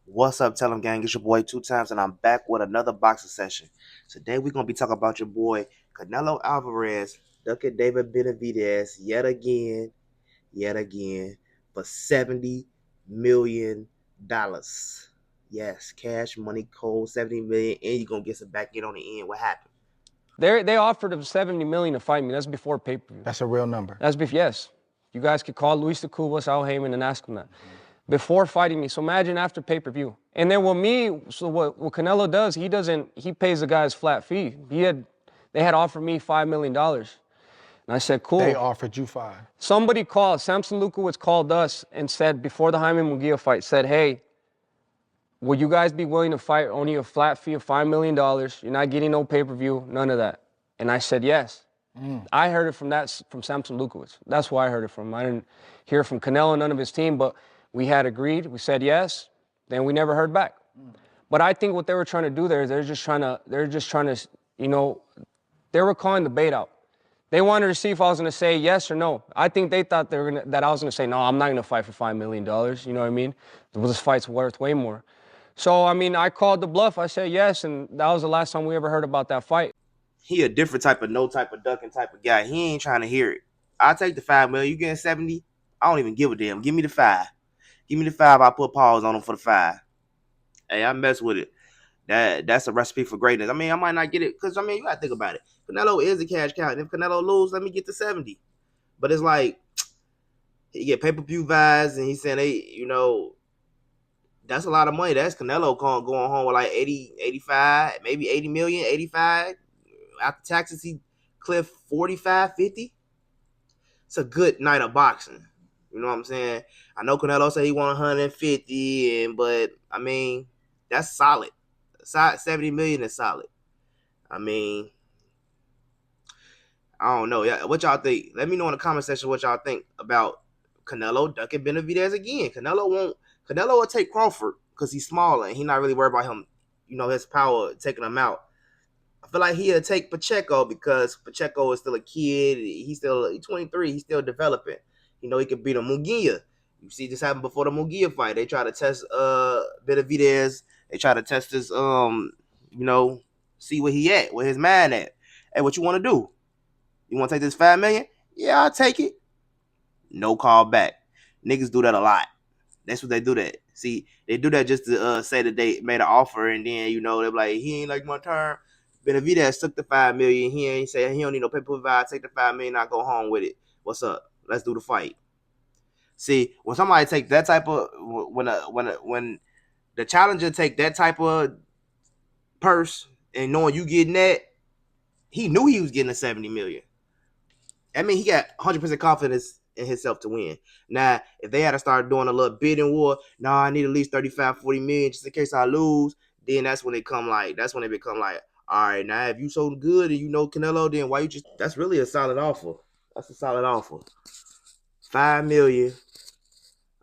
What's up, Tell 'em gang? It's your boy Two Times, and I'm back with another boxing session. Today we're gonna be talking about your boy Canelo Alvarez, ducking David Benavidez yet again for $70 million. Yes, cash money, cold 70 million, and you're gonna get some back in on the end. What happened? They offered him 70 million to fight me. That's before pay-per-view. That's a real number. That's before, yes. You guys could call Luis de Cubas, Al Heyman, and ask him that. Before fighting me. So imagine after pay-per-view. And then with me, so what Canelo does, he pays the guys flat fee. They had offered me $5 million. And I said, cool. They offered you 5. Somebody called, Samson Lukowicz called us and said, before the Jaime Mungia fight, said, hey, would you guys be willing to fight only a flat fee of $5 million? You're not getting no pay-per-view, none of that. And I said yes. I heard it from Samson Lukowicz. That's where I heard it from. I didn't hear it from Canelo, none of his team, but we had agreed. We said yes. Then we never heard back. But I think what they were trying to do there, they're just trying to, they were calling the bait out. They wanted to see if I was going to say yes or no. I think they thought that I was going to say, no, I'm not going to fight for $5 million. You know what I mean? This fight's worth way more. So, I mean, I called the bluff. I said yes, and that was the last time we ever heard about that fight. He a different type of no type of ducking type of guy. He ain't trying to hear it. I'll take the 5 million. You getting 70? I don't even give a damn. Give me the 5. Give me the 5. I put pause on him for the 5. Hey, I mess with it. That's a recipe for greatness. I mean, I might not get it because you gotta think about it. Canelo is a cash cow, and if Canelo lose, let me get the 70. But it's like he get pay-per-view vibes, and he's saying that's a lot of money. That's Canelo going home with like 80, 85, maybe 80 million, 85. After taxes, he clipped 45, 50. It's a good night of boxing. You know what I'm saying? I know Canelo said he won 150, but I mean, that's solid. 70 million is solid. I mean, I don't know. Yeah, what y'all think? Let me know in the comment section what y'all think about Canelo ducking Benavidez again. Canelo will take Crawford because he's smaller and he's not really worried about him, his power taking him out. I feel like he'll take Pacheco because Pacheco is still a kid. He's 23. He's still developing. He could beat a Mungia. You see this happened before the Mungia fight. They try to test Benavidez. They try to test his see where he at, where his mind at. Hey, what you want to do? You want to take this 5 million? Yeah, I'll take it. No call back. Niggas do that a lot. That's what they do that. See, they do that just to say that they made an offer and then, they're like, he ain't like my term. Benavidez took the 5 million. He ain't say he don't need no paper vibe. Take the 5 million, I go home with it. What's up? Let's do the fight. See, when somebody take that type of when the challenger take that type of purse and knowing you getting that, he knew he was getting a 70 million. I mean, he got 100% confidence in himself to win. Now, if they had to start doing a little bidding war, I need at least 35, 40 million just in case I lose, then that's when they become like, all right, now if you so good and Canelo, then why you just, that's really a solid offer. That's a solid offer. 5 million.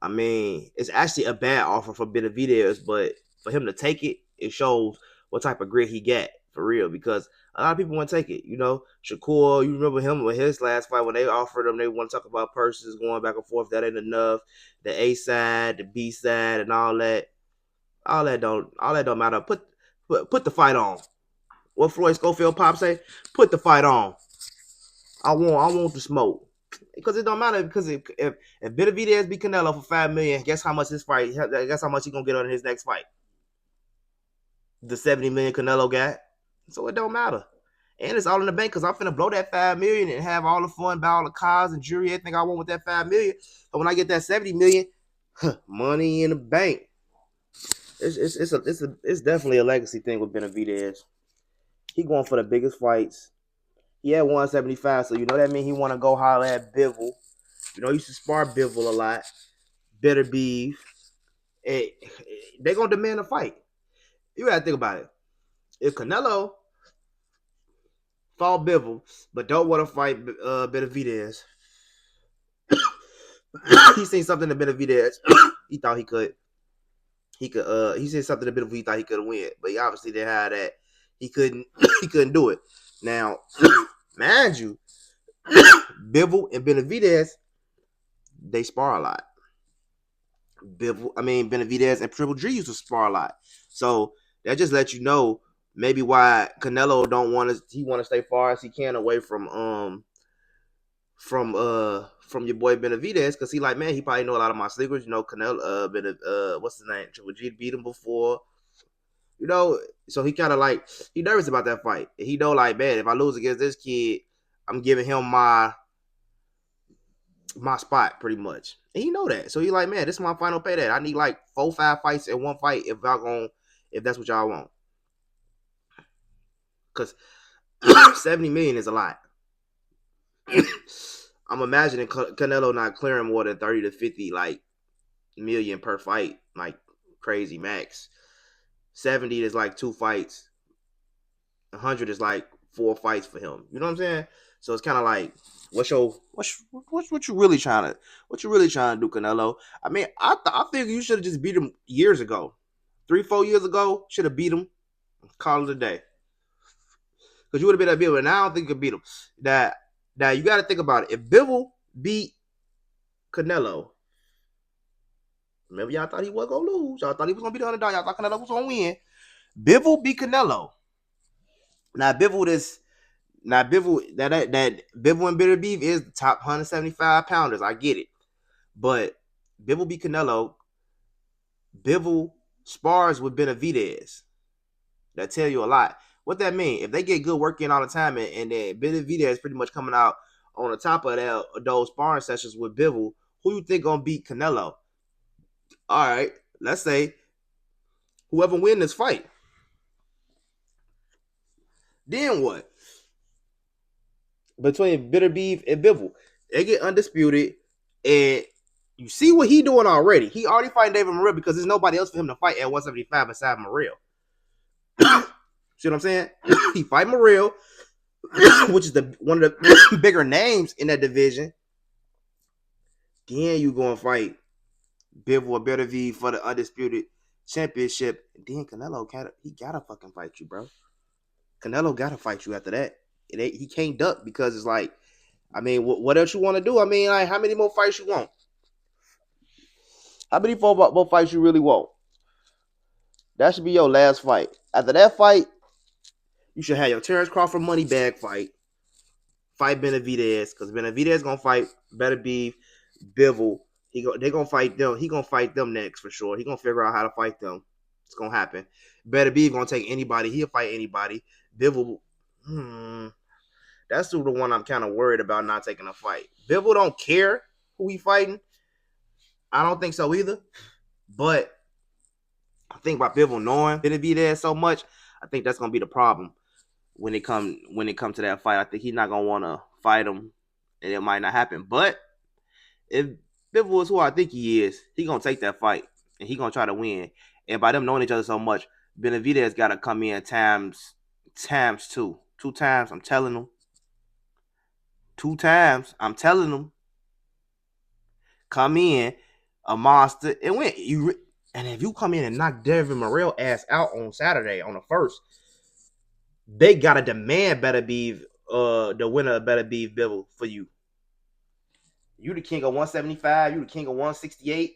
I mean, it's actually a bad offer for Benavidez, but for him to take it, it shows what type of grit he got for real. Because a lot of people want to take it. Shakur, you remember him with his last fight when they offered him, they want to talk about purses going back and forth. That ain't enough. The A side, the B side, and all that. All that don't matter. Put the fight on. What Floyd Schofield Pop say? Put the fight on. I want the smoke. Because it don't matter. Because if Benavidez beat Canelo for 5 million, guess how much guess how much he gonna get on his next fight? The 70 million Canelo got. So it don't matter. And it's all in the bank because I'm finna blow that 5 million and have all the fun, buy all the cars and jewelry, everything I want with that 5 million. But when I get that 70 million, money in the bank. It's definitely a legacy thing with Benavidez. He going for the biggest fights. He had 175, so that means he want to go holler at Bivol. He used to spar Bivol a lot. Bitter beef. They gonna demand a fight. You gotta think about it. If Canelo fought Bivol, but don't want to fight Benavidez, he seen something to Benavidez. He thought he could. He seen something to Benavidez. He thought he could win, but he obviously didn't have that. He couldn't. He couldn't do it. Now, mind you, Bivol and Benavidez, they spar a lot. Benavidez and Triple G used to spar a lot. So that just lets you know maybe why Canelo don't want to. He want to stay far as he can away from your boy Benavidez, because he like, man, he probably know a lot of my sleepers. You know, Canelo what's his name? Triple G beat him before. You know, so he kind of like he nervous about that fight. He know like, man, if I lose against this kid, I'm giving him my spot pretty much. And he know that. So he like, man, this is my final payday. I need like 4-5 fights in one fight if that's what y'all want. Cause 70 million is a lot. I'm imagining Canelo not clearing more than 30 to 50 like million per fight, like crazy max. 70 is like 2 fights. 100 is like 4 fights for him. You know what I'm saying? So it's kind of like, what you really trying to do, Canelo? I mean, I figure you should have just beat him years ago, 3-4 years ago. Should have beat him. Call it a day. Because you would have been able. And I don't think you could beat him. That you got to think about it. If Bivol beat Canelo, remember y'all thought he was gonna lose. Y'all thought he was gonna be the underdog. Y'all thought Canelo was gonna win. Bivol beat Canelo. Now Bivol is Now that Bivol and Bitter Beef is the top 175 pounders. I get it. But Bivol beat Canelo. Bivol spars with Benavidez. That tell you a lot. What that mean? If they get good work in all the time and then Benavidez pretty much coming out on the top of those sparring sessions with Bivol, who you think gonna beat Canelo? All right, let's say whoever win this fight. Then what? Between Bitter Beef and Bivol, they get undisputed, and you see what he doing already. He already fighting David Morrell because there's nobody else for him to fight at 175 beside Morrell. See what I'm saying? He fight Morrell, which is one of the bigger names in that division. Then you go and fight Bivol or Beterbiev for the undisputed championship. Then Canelo he gotta fucking fight you, bro. Canelo gotta fight you after that. He can't duck because it's like, I mean, what else you want to do? I mean, like, how many more fights you want? How many more fights you really want? That should be your last fight. After that fight, you should have your Terrence Crawford money bag fight. Fight Benavidez, because Benavidez gonna fight Beterbiev, Bivol. They gonna fight them. He gonna fight them next for sure. He gonna figure out how to fight them. It's gonna happen. Beterbiev gonna take anybody. He'll fight anybody. Bivol, that's the one I'm kind of worried about not taking a fight. Bivol don't care who he fighting. I don't think so either. But I think about Bivol knowing Benavidez so much, I think that's gonna be the problem when it come to that fight. I think he's not gonna want to fight him, and it might not happen. But if Bivol is who I think he is, he gonna take that fight and he gonna try to win. And by them knowing each other so much, Benavidez gotta come in times 2 times. I'm telling him. 2 times. I'm telling him. Come in a monster and win. And if you come in and knock Devin Morrell ass out on Saturday on the 1st, they gotta demand Beterbiev, the winner of Beterbiev Bivol for you. You the king of 175. You the king of 168.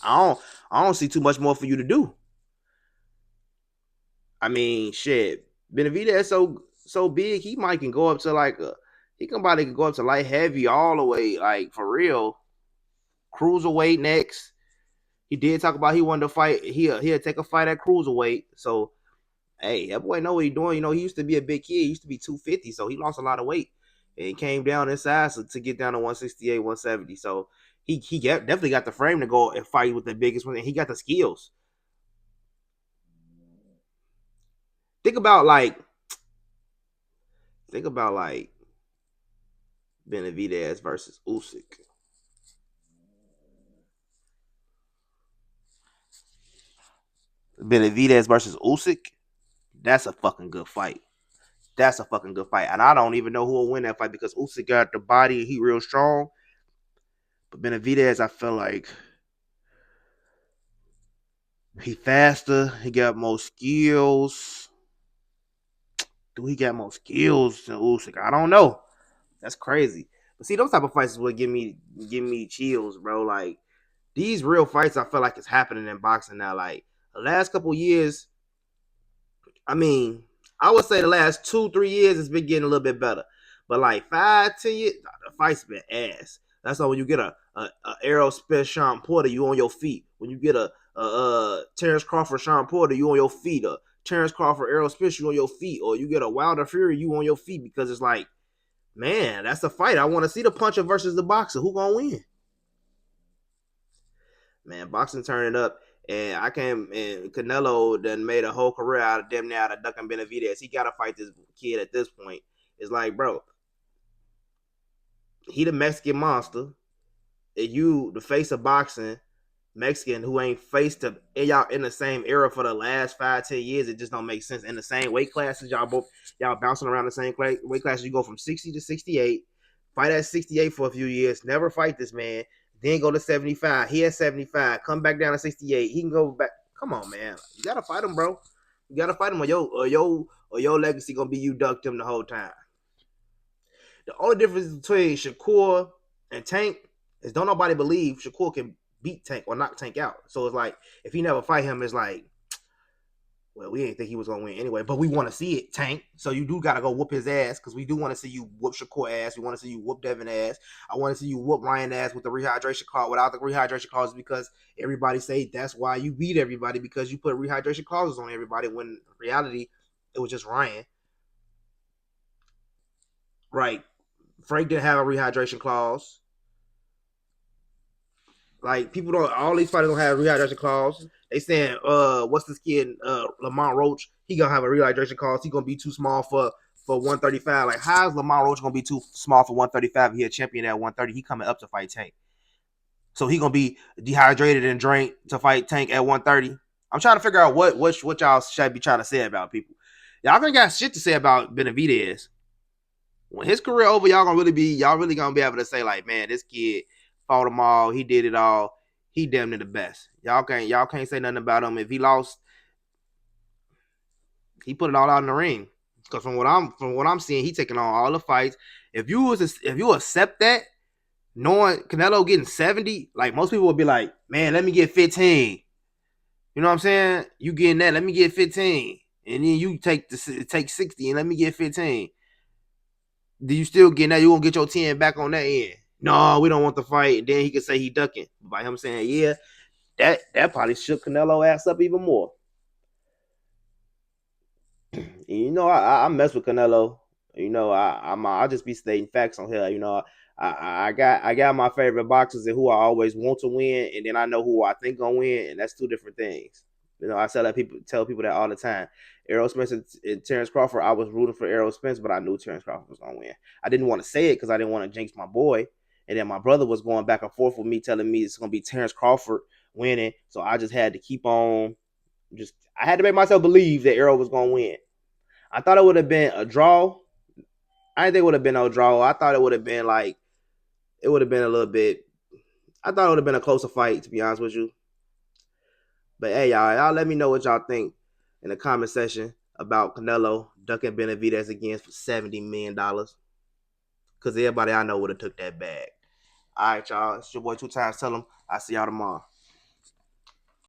I don't see too much more for you to do. I mean, shit. Benavidez so big, he might can go up to like he can probably go up to light heavy all the way, like for real. Cruiserweight next. He did talk about he wanted to fight. He'll take a fight at cruiserweight. So hey, that boy know what he's doing. You know, he used to be a big kid. He used to be 250, so he lost a lot of weight. And he came down in size to get down to 168, 170. So he definitely got the frame to go and fight with the biggest one. And he got the skills. Think about like Benavidez versus Usyk. Benavidez versus Usyk. That's a fucking good fight. That's a fucking good fight. And I don't even know who will win that fight because Usyk got the body. He real strong. But Benavidez, I feel like he faster. He got more skills. Do he got more skills than Usyk? I don't know. That's crazy. But see, those type of fights would give me chills, bro. Like these real fights, I feel like it's happening in boxing now. Like the last couple years, I mean, I would say the last 2-3 years it's been getting a little bit better. But like 5-10 years, the fight's been ass. That's why when you get a Errol Spence Sean Porter, you on your feet. When you get a Terrence Crawford Sean Porter, you on your feet. Terrence Crawford Errol Spence, you on your feet. Or you get a Wilder Fury, you on your feet because it's like, man, that's a fight. I want to see the puncher versus the boxer. Who gonna win? Man, boxing turning up. And I came and Canelo then made a whole career out of damn near out of Duncan Benavidez. He gotta fight this kid at this point. It's like, bro, he the Mexican monster. And you the face of boxing, Mexican who ain't faced to y'all in the same era for the last 5-10 years. It just don't make sense. In the same weight classes, y'all bouncing around the same weight classes. You go from 60 to 68, fight at 68 for a few years, never fight this man, then go to 75. He at 75, come back down to 68. He can go back. Come on, man. You gotta fight him, bro. You gotta fight him, or your legacy gonna be you ducked him the whole time. The only difference between Shakur and Tank is don't nobody believe Shakur can beat Tank or knock Tank out. So it's like if he never fight him, it's like, well, we didn't think he was gonna win anyway, but we want to see it, Tank. So you do gotta go whoop his ass because we do want to see you whoop Shakur ass. We want to see you whoop Devin ass. I want to see you whoop Ryan ass with the rehydration clause. Without the rehydration clause, because everybody say that's why you beat everybody because you put rehydration clauses on everybody. When in reality, it was just Ryan. Right? Frank didn't have a rehydration clause. Like people don't, all these fighters don't have a rehydration clause. They saying, what's this kid, Lamont Roach? He gonna have a rehydration clause. He gonna be too small for 135. Like, how is Lamont Roach gonna be too small for 135? He a champion at 130. He coming up to fight Tank, so he gonna be dehydrated and drained to fight Tank at 130. I'm trying to figure out what y'all should be trying to say about people. Y'all gonna got shit to say about Benavidez. When his career over, y'all really gonna be able to say like, man, this kid fought them all. He did it all. He damn near the best. Y'all can't say nothing about him. If he lost, he put it all out in the ring. Because from what I'm seeing, he taking on all the fights. If you accept that, knowing Canelo getting 70, like most people would be like, man, let me get 15. You know what I'm saying? You getting that? Let me get 15, and then you take 60 and let me get 15. Do you still get that? You gonna get your 10 back on that end? No, we don't want the fight. And then he could say he ducking. By him saying, yeah, that probably shook Canelo ass up even more. And, I mess with Canelo. I just be stating facts on here. I got my favorite boxers and who I always want to win, and then I know who I think gonna win, and that's two different things. I tell people that all the time. Errol Spence and Terrence Crawford, I was rooting for Errol Spence, but I knew Terrence Crawford was gonna win. I didn't want to say it because I didn't want to jinx my boy. And then my brother was going back and forth with me, telling me it's gonna be Terrence Crawford winning. So I just had to keep on. I had to make myself believe that Errol was gonna win. I thought it would have been a draw. I didn't think it would have been no draw. I thought it would have been like it would have been a little bit. I thought it would have been a closer fight, to be honest with you. But hey, y'all let me know what y'all think in the comment section about Canelo ducking Benavidez again for $70 million. Because everybody I know would have took that bag. All right, y'all. It's your boy 2 times. Tell them I'll see y'all tomorrow.